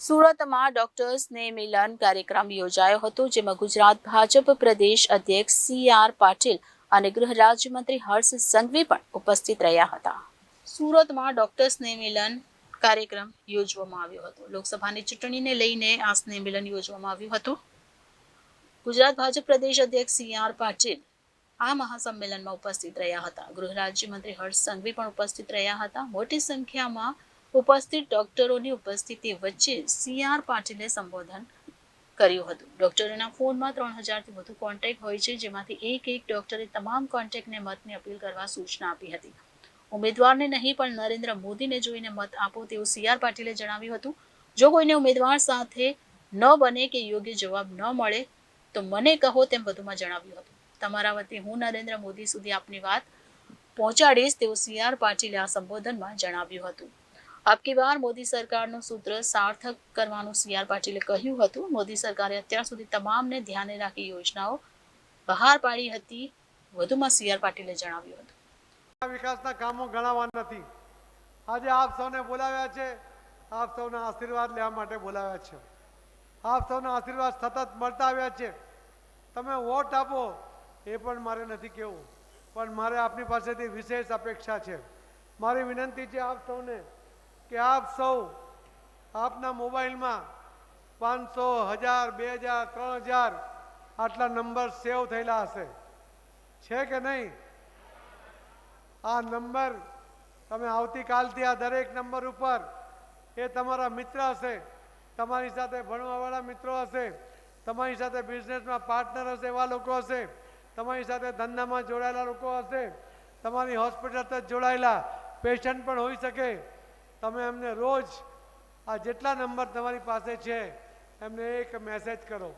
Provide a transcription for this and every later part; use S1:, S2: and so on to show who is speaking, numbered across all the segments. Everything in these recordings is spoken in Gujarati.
S1: સુરતમાં ડોક્ટર્સને મિલન કાર્યક્રમ યોજાયો હતો, જેમાં ગુજરાત ભાજપ પ્રદેશ અધ્યક્ષ સી.આર. પાટીલ અને ગૃહ રાજ્યમંત્રી હર્ષ સંઘવી પણ ઉપસ્થિત રહ્યા હતા. સુરતમાં ડોક્ટર્સને મિલન કાર્યક્રમ યોજવામાં આવ્યો હતો. લોકસભાની ચૂંટણીને લઈને આ સ્નેહ મિલન યોજવામાં આવ્યું હતું. ગુજરાત ભાજપ પ્રદેશ અધ્યક્ષ સી.આર. પાટીલ આ મહાસંમેલનમાં ઉપસ્થિત રહ્યા હતા. ગૃહ રાજ્યમંત્રી હર્ષ સંઘવી પણ ઉપસ્થિત રહ્યા હતા. મોટી સંખ્યામાં ઉપસ્થિત ડોક્ટરોની ઉપસ્થિતિ વચ્ચે સી.આર. પાટીલે સંબોધન કર્યું હતું. ડોક્ટરોના ફોનમાં 3000થી વધુ કોન્ટેક્ટ હોય છે, જેમાંથી એક ડોક્ટરે તમામ કોન્ટેક્ટને મતની અપીલ કરવા સૂચના આપી હતી. ઉમેદવારને નહીં પણ નરેન્દ્ર મોદીને જોઈને મત આપો તેવું સી.આર. પાટીલે જણાવ્યું હતું. જો કોઈને ઉમેદવાર સાથે ન બને કે યોગ્ય જવાબ ન મળે તો મને કહો, તેમ વધુમાં જણાવ્યું હતું. તમારા વતી હું નરેન્દ્ર મોદી સુધી આપની વાત પહોંચાડીશ તેવું સી.આર. પાટીલે આ સંબોધનમાં જણાવ્યું હતું. અબકી બાર મોદી સરકારનું સૂત્ર સાર્થક કરવાનું સી.આર. પાટીલે કહ્યું હતું. મોદી સરકારે અત્યાર સુધી તમામને ધ્યાને રાખી યોજનાઓ બહાર પાડી હતી. વધુમાં સી.આર. પાટીલે જણાવ્યું હતું.
S2: વિકાસના કામો ગણાવવા નથી. આજે આપ સૌને બોલાવ્યા છે, આપ સૌના આશીર્વાદ લેવા માટે બોલાવ્યા છે. આપ સૌના આશીર્વાદ સતત મળતા આવ્યા છે. તમે વોટ આપો એ પણ મારે નથી કહેવું, પણ મારે આપની પાસેથી વિશેષ અપેક્ષા છે. મારી વિનંતી છે આપ સૌને કે આપ સૌ આપના મોબાઈલમાં 500, 1000, 2000, 3000 આટલા નંબર સેવ થયેલા હશે, છે કે નહીં? આ નંબર તમે આવતીકાલથી આ દરેક નંબર ઉપર એ તમારા મિત્ર હશે, તમારી સાથે ભણવાવાળા મિત્રો હશે, તમારી સાથે બિઝનેસમાં પાર્ટનર હશે એવા લોકો હશે, તમારી સાથે ધંધામાં જોડાયેલા લોકો હશે, તમારી હોસ્પિટલ સાથે જોડાયેલા પેશન્ટ પણ હોઈ શકે. તમે એમને રોજ આ જેટલા નંબર તમારી પાસે છે એમને એક મેસેજ કરો.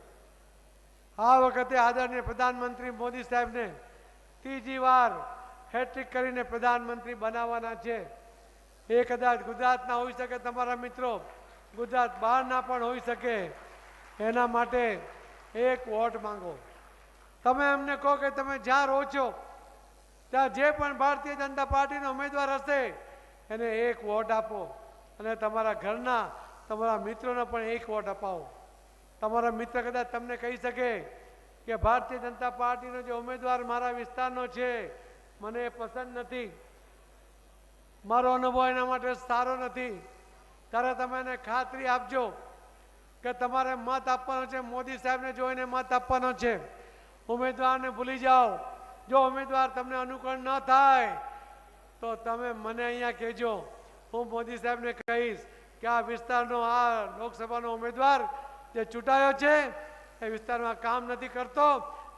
S2: આ વખતે આદરણીય પ્રધાનમંત્રી મોદી સાહેબને ત્રીજી વાર હેટ્રિક કરીને પ્રધાનમંત્રી બનાવવાના છે. એ કદાચ ગુજરાતના હોઈ શકે, તમારા મિત્રો ગુજરાત બહારના પણ હોઈ શકે. એના માટે એક વોટ માંગો. તમે એમને કહો કે તમે જ્યાં રહો છો ત્યાં જે પણ ભારતીય જનતા પાર્ટીનો ઉમેદવાર હશે એને એક વોટ આપો, અને તમારા ઘરના તમારા મિત્રોને પણ એક વોટ અપાવો. તમારા મિત્ર કદાચ તમને કહી શકે કે ભારતીય જનતા પાર્ટીનો જે ઉમેદવાર મારા વિસ્તારનો છે મને એ પસંદ નથી, મારો અનુભવ એના માટે સારો નથી, ત્યારે તમે એને ખાતરી આપજો કે તમારે મત આપવાનો છે, મોદી સાહેબને જોઈને મત આપવાનો છે. ઉમેદવારને ભૂલી જાઓ. જો ઉમેદવાર તમને અનુકૂળ ન થાય તો તમે મને અહીંયા કહેજો, હું મોદી સાહેબને કહીશ કે આ વિસ્તારનો આ લોકસભાનો ઉમેદવાર જે ચૂંટાયો છે એ વિસ્તારમાં કામ નથી કરતો,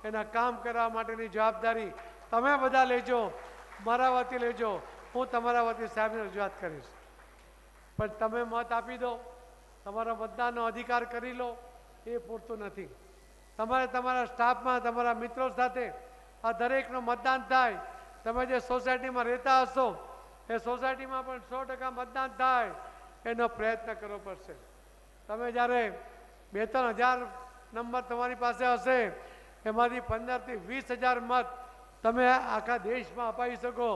S2: એના કામ કરવા માટેની જવાબદારી તમે બધા લેજો, મારા વતી લેજો. હું તમારા વતી સાહેબને રજૂઆત કરીશ. પણ તમે મત આપી દો, તમારા મતદાનનો અધિકાર કરી લો, એ પૂરતું નથી. તમારે તમારા સ્ટાફમાં તમારા મિત્રો સાથે આ દરેકનું મતદાન થાય. તમે જે સોસાયટીમાં રહેતા હશો એ સોસાયટીમાં પણ 100% મતદાન થાય એનો પ્રયત્ન કરવો પડશે. તમે જ્યારે 2-3 હજાર નંબર તમારી પાસે હશે એમાંથી 15થી 20,000 મત તમે આખા દેશમાં અપાવી શકો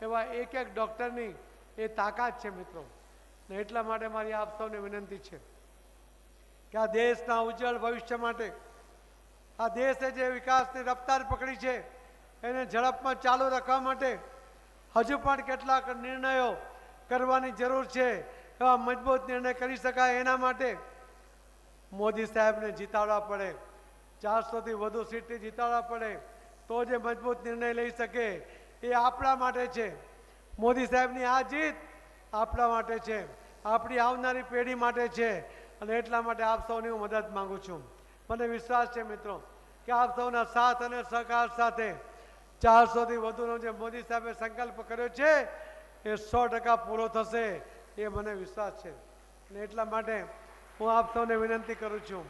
S2: એવા એક ડૉક્ટરની એ તાકાત છે મિત્રો. ને એટલા માટે મારી આપ સૌને વિનંતી છે કે આ દેશના ઉજ્જવળ ભવિષ્ય માટે, આ દેશે જે વિકાસની રફતાર પકડી છે એને ઝડપમાં ચાલુ રાખવા માટે હજુ પણ કેટલાક નિર્ણયો કરવાની જરૂર છે. એવા મજબૂત નિર્ણય કરી શકાય એના માટે મોદી સાહેબને જીતાડવા પડે, 400થી વધુ સીટથી જીતાડવા પડે તો જે મજબૂત નિર્ણય લઈ શકે. એ આપણા માટે છે. મોદી સાહેબની આ જીત આપણા માટે છે, આપણી આવનારી પેઢી માટે છે, અને એટલા માટે આપ સૌની હું મદદ માગું છું. મને વિશ્વાસ છે મિત્રો કે આપ સૌના સાથ અને સહકાર સાથે 400થી વધુનો જે મોદી સાહેબે સંકલ્પ કર્યો છે એ 100% પૂરો થશે, એ મને વિશ્વાસ છે. અને એટલા માટે હું આપ સૌને વિનંતી કરું છું